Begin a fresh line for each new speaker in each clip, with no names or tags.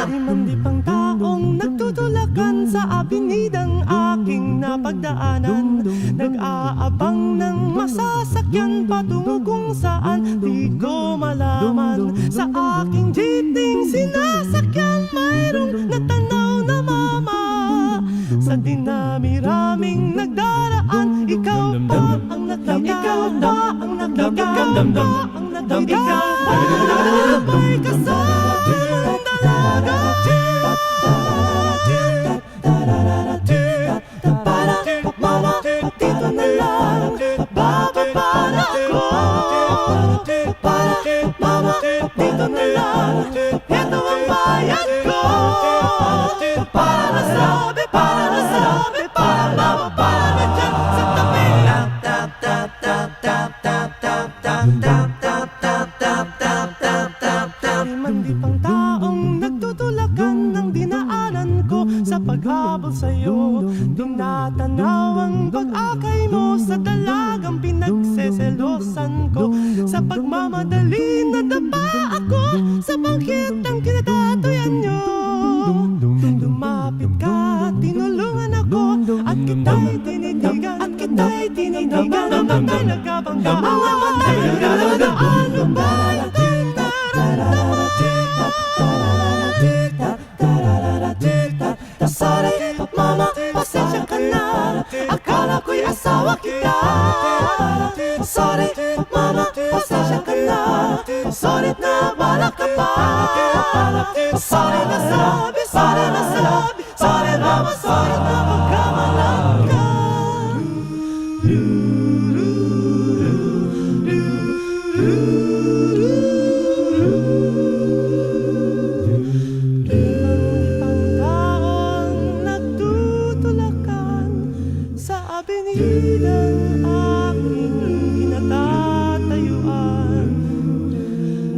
Limandipang taong nagtutulakan sa abenidang aking napagdaanan, nag-aabang ng masasakyan patungo kung saan di ko malaman. Sa aking jeepning sinasakyan mayroong natanaw na mama. Sa dinami-raming nagdaraan, ikaw pa ang may kasamang dalaga. Mama, dito na lang, bababa na ako. Mama, dito na lang, ito ang bayad ko. Para mababa na dyan sa tabi. Limandipang taong nagtutulakan ng dinaanan ko sa paghabol sa'yo. Tinatanaw ang pag-akay mo sa dalagang pinagseselosan ko. Sa pagmamadali nadapa ako sa bangkit ng kinatatoyan nyo. Lumapit ka, tinulungan ako, at kita'y tinitigan, Nagkabangga, nagkabangga, ano ba aking nararamdaman? Sorry, mama, pasensya ka na, akala ko'y asawa kita. Sorry, mama, pasensya ka na, sorry na bala ka pa. Sorry na sabi, sorry mama, sorry na magkamalang ka. Abenidang aking kinatatayuan,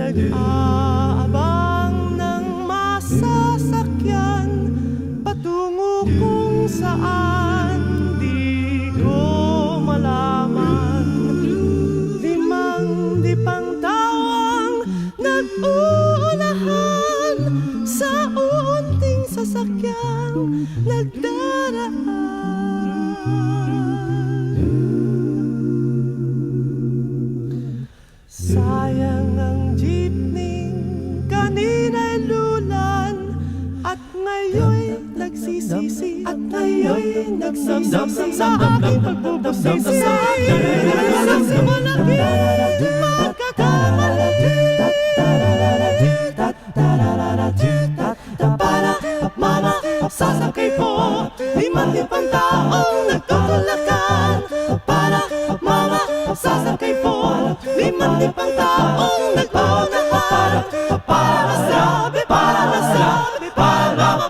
nag-aabang ng masasakyan patungo kung saan di ko malaman. Limandipang tawang nag-uunahan sa unting sasakyang nagdaraan. Sayang ang jeepning kanina'y lulan, at ngayon'y nagsisisi, sa aking pagbubusisi. Malaki magkakamali. Para mama, sasakay po, limandipang taong nagtutulakan. Para mama, sasakay po, limandipang taong nagpaunahan. Para sabi, mama,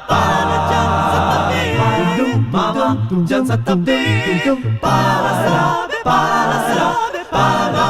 para dyan sa tabi. Mama, dyan sa tabi. Para sabi, mama,